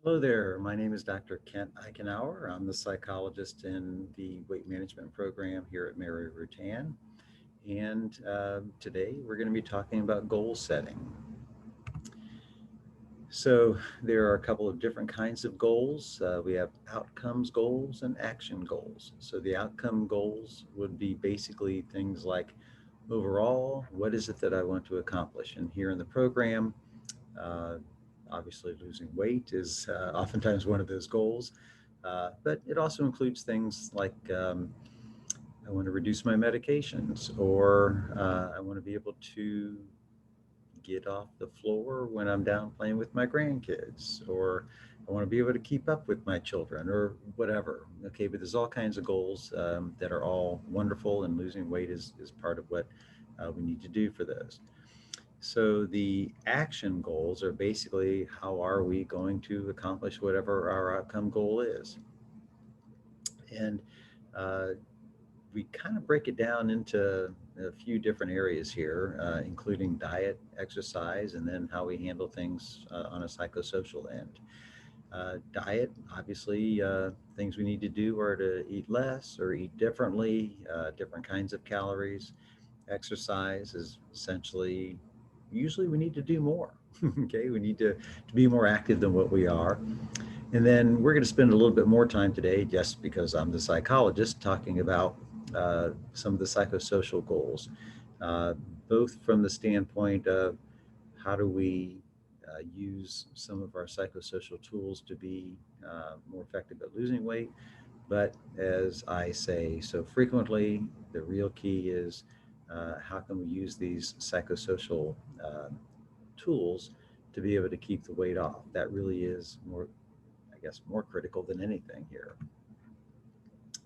Hello there. My name is Dr. Kent Eichenauer. I'm the psychologist in the weight management program here at Mary Rutan. And today we're going to be talking about goal setting. So there are a couple of different kinds of goals. We have outcomes goals and action goals. So the outcome goals would be basically things like overall, what is it that I want to accomplish? And here in the program, uh, obviously, losing weight is oftentimes one of those goals, but it also includes things like I want to reduce my medications, or I want to be able to get off the floor when I'm down playing with my grandkids, or I want to be able to keep up with my children, or whatever. Okay, but there's all kinds of goals that are all wonderful, and losing weight is part of what we need to do for those. So the action goals are basically how are we going to accomplish whatever our outcome goal is. And uh, we kind of break it down into a few different areas here, including diet, exercise, and then how we handle things on a psychosocial end. Diet, obviously, things we need to do are to eat less or eat differently, different kinds of calories. Exercise is essentially, usually we need to do more. Okay, we need to be more active than what we are. And then we're going to spend a little bit more time today, just because I'm the psychologist, talking about some of the psychosocial goals, uh, both from the standpoint of how do we use some of our psychosocial tools to be more effective at losing weight. But as I say so frequently, the real key is how can we use these psychosocial tools to be able to keep the weight off? That really is more, I guess, more critical than anything here.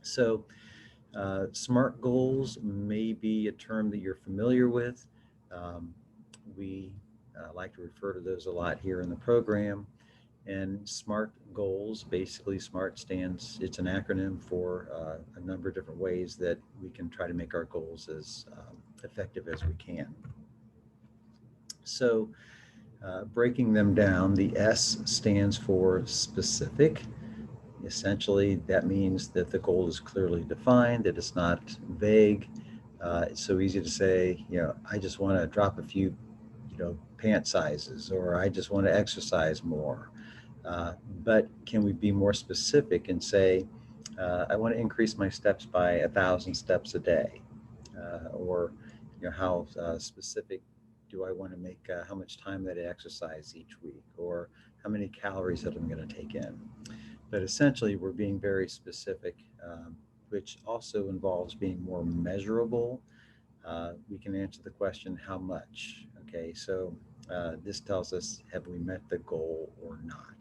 So, SMART goals may be a term that you're familiar with. Um, we like to refer to those a lot here in the program. And SMART goals, basically, SMART stands, it's an acronym for a number of different ways that we can try to make our goals as effective as we can. So, breaking them down, the S stands for specific. Essentially, that means that the goal is clearly defined, that it's not vague. It's so easy to say, I just want to drop a few, pant sizes, or I just want to exercise more. But can we be more specific and say, I want to increase my steps by 1,000 steps a day? Or, how specific do I want to make how much time that I exercise each week, or how many calories that I'm going to take in? But essentially, we're being very specific, which also involves being more measurable. We can answer the question, how much? Okay, so this tells us, have we met the goal or not?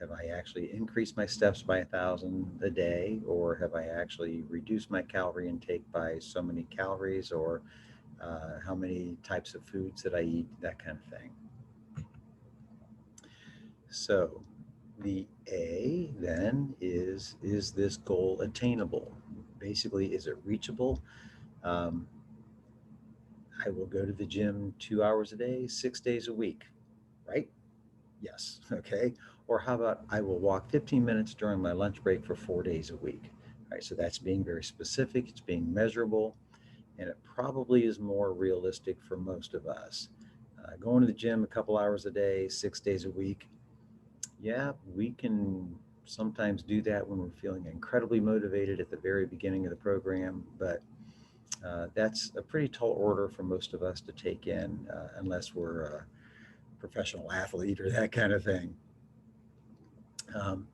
Have I actually increased my steps by 1,000 a day, or have I actually reduced my calorie intake by so many calories, or how many types of foods that I eat, that kind of thing. So the A then is this goal attainable? Basically, is it reachable? Um, I will go to the gym 2 hours a day, 6 days a week, right? Yes. Okay. Or how about I will walk 15 minutes during my lunch break for 4 days a week? All right. So that's being very specific, it's being measurable, and it probably is more realistic for most of us. Going to the gym a couple hours a day, 6 days a week, yeah, we can sometimes do that when we're feeling incredibly motivated at the very beginning of the program, but that's a pretty tall order for most of us to take in unless we're a professional athlete or that kind of thing. Um,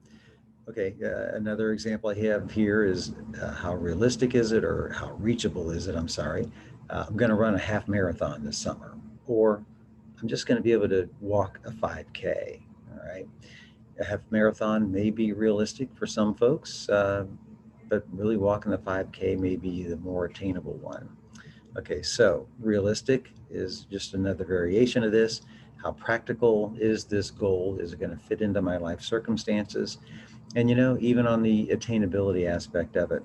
okay, another example I have here is how realistic is it, or how reachable is it? I'm sorry. I'm going to run a half marathon this summer, or I'm just going to be able to walk a 5K. All right. A half marathon may be realistic for some folks, but really walking the 5K may be the more attainable one. Okay, so realistic is just another variation of this. How practical is this goal? Is it going to fit into my life circumstances? And, even on the attainability aspect of it,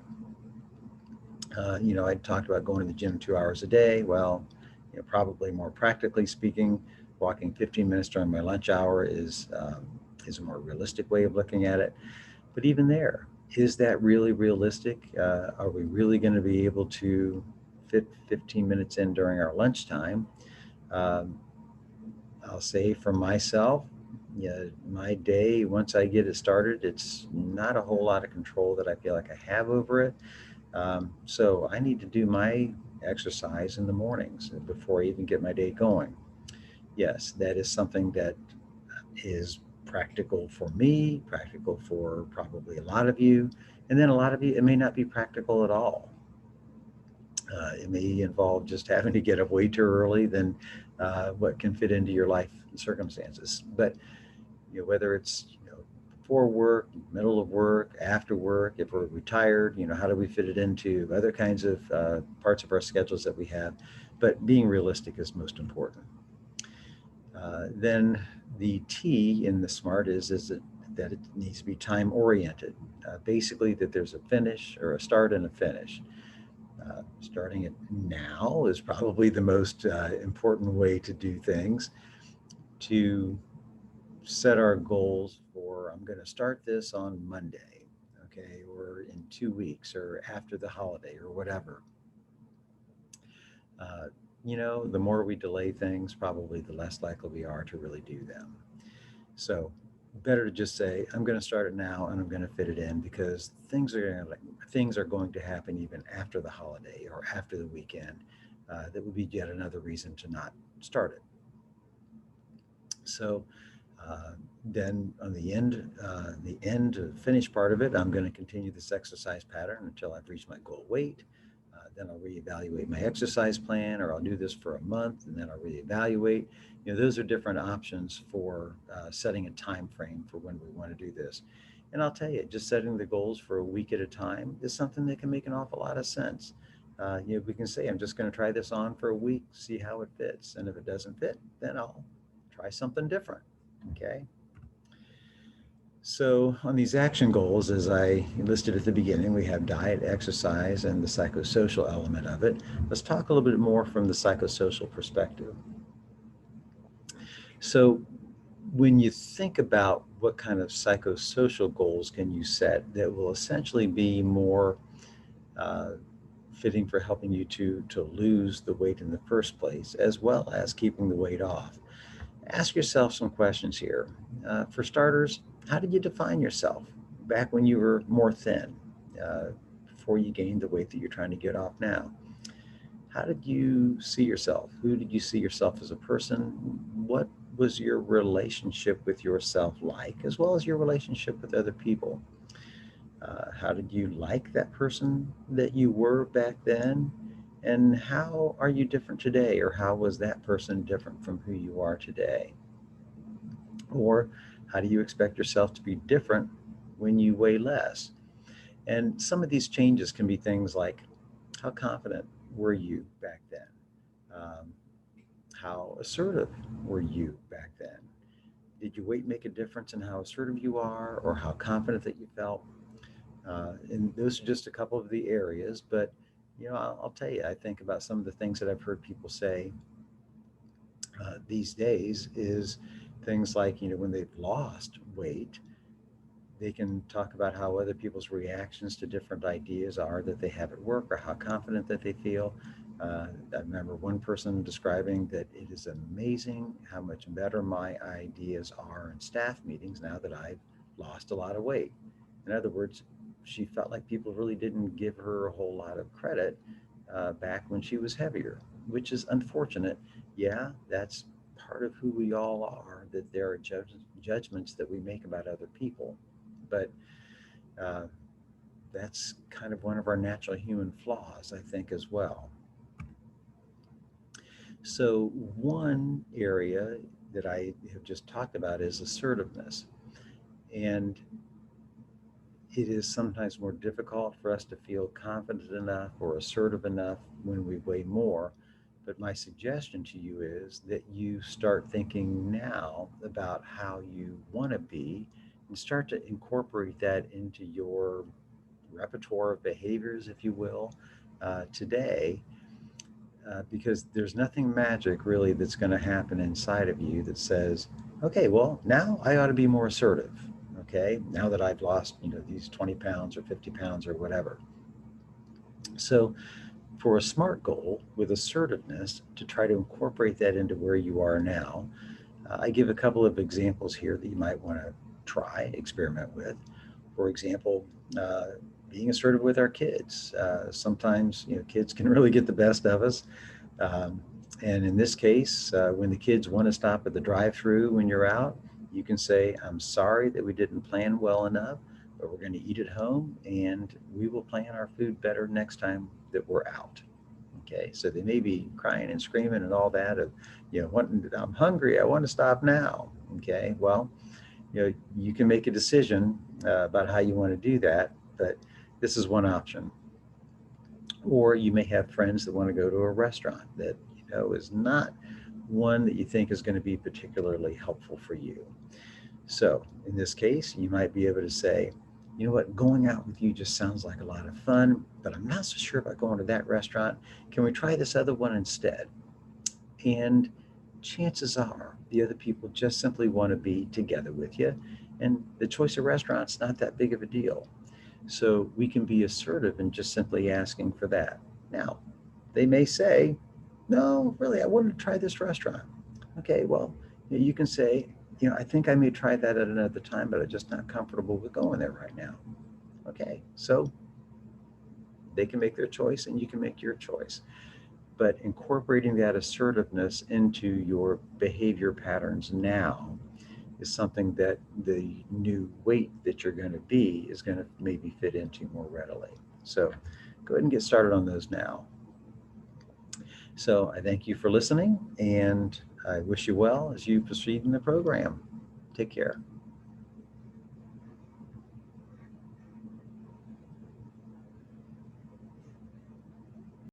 I talked about going to the gym 2 hours a day. Well, probably more practically speaking, walking 15 minutes during my lunch hour is is a more realistic way of looking at it. But even there, is that really realistic? Are we really going to be able to fit 15 minutes in during our lunchtime? Um, I'll say for myself, yeah, my day, once I get it started, it's not a whole lot of control that I feel like I have over it. So I need to do my exercise in the mornings before I even get my day going. Yes, that is something that is practical for me, practical for probably a lot of you. And then a lot of you, it may not be practical at all. It may involve just having to get up way too early than what can fit into your life circumstances. But whether it's before work, middle of work, after work, if we're retired, how do we fit it into other kinds of parts of our schedules that we have? But being realistic is most important. Then the T in the SMART is that it needs to be time oriented. Basically, that there's a finish or a start and a finish. Starting it now is probably the most important way to do things, to set our goals for, I'm going to start this on Monday, okay, or in 2 weeks, or after the holiday, or whatever. Uh, the more we delay things, probably the less likely we are to really do them. So better to just say, I'm going to start it now and I'm going to fit it in, because things are going to happen even after the holiday or after the weekend. That would be yet another reason to not start it. So uh, then on the end finish part of it, I'm going to continue this exercise pattern until I've reached my goal weight. Then I'll reevaluate my exercise plan, or I'll do this for a month and then I'll reevaluate. Those are different options for setting a time frame for when we want to do this. And I'll tell you, just setting the goals for a week at a time is something that can make an awful lot of sense. We can say, I'm just going to try this on for a week, see how it fits. And if it doesn't fit, then I'll try something different. Okay. So, on these action goals, as I listed at the beginning, we have diet, exercise, and the psychosocial element of it. Let's talk a little bit more from the psychosocial perspective. So, when you think about what kind of psychosocial goals can you set that will essentially be more uh, fitting for helping you to lose the weight in the first place, as well as keeping the weight off, ask yourself some questions here. For starters, how did you define yourself back when you were more thin, before you gained the weight that you're trying to get off now? How did you see yourself? Who did you see yourself as a person? What was your relationship with yourself like, as well as your relationship with other people? How did you like that person that you were back then? And how are you different today? Or how was that person different from who you are today? Or how do you expect yourself to be different when you weigh less? And some of these changes can be things like, how confident were you back then? Um, how assertive were you back then? Did your weight make a difference in how assertive you are or how confident that you felt? And those are just a couple of the areas, but I'll tell you, I think about some of the things that I've heard people say these days is things like, when they've lost weight, they can talk about how other people's reactions to different ideas are that they have at work, or how confident that they feel. I remember one person describing that it is amazing how much better my ideas are in staff meetings now that I've lost a lot of weight. In other words, she felt like people really didn't give her a whole lot of credit back when she was heavier, which is unfortunate. Yeah, that's part of who we all are, that there are judgments that we make about other people. But uh, that's kind of one of our natural human flaws, I think, as well. So, one area that I have just talked about is assertiveness. And it is sometimes more difficult for us to feel confident enough or assertive enough when we weigh more. But my suggestion to you is that you start thinking now about how you want to be and start to incorporate that into your repertoire of behaviors, if you will, today, because there's nothing magic really that's going to happen inside of you that says okay, well, now I ought to be more assertive. Okay, now that I've lost, these 20 pounds or 50 pounds or whatever. So for a SMART goal with assertiveness, to try to incorporate that into where you are now, I give a couple of examples here that you might want to try, experiment with. For example, uh, being assertive with our kids. Sometimes, kids can really get the best of us. Um, and in this case, when the kids want to stop at the drive-through when you're out, you can say, "I'm sorry that we didn't plan well enough, but we're going to eat at home, and we will plan our food better next time that we're out." Okay, so they may be crying and screaming and all that of, I'm hungry, I want to stop now. Okay, well, you can make a decision about how you want to do that, but this is one option. Or you may have friends that want to go to a restaurant that is not one that you think is going to be particularly helpful for you. So in this case, you might be able to say, "You know what, going out with you just sounds like a lot of fun, but I'm not so sure about going to that restaurant. Can we try this other one instead?" And chances are the other people just simply want to be together with you. And the choice of restaurant's not that big of a deal. So we can be assertive in just simply asking for that. Now, they may say, "No, really, I wanted to try this restaurant." Okay, well, you can say, "I think I may try that at another time, but I'm just not comfortable with going there right now." Okay, so they can make their choice and you can make your choice. But incorporating that assertiveness into your behavior patterns now is something that the new weight that you're going to be is going to maybe fit into more readily. So go ahead and get started on those now. So I thank you for listening, and I wish you well as you proceed in the program. Take care.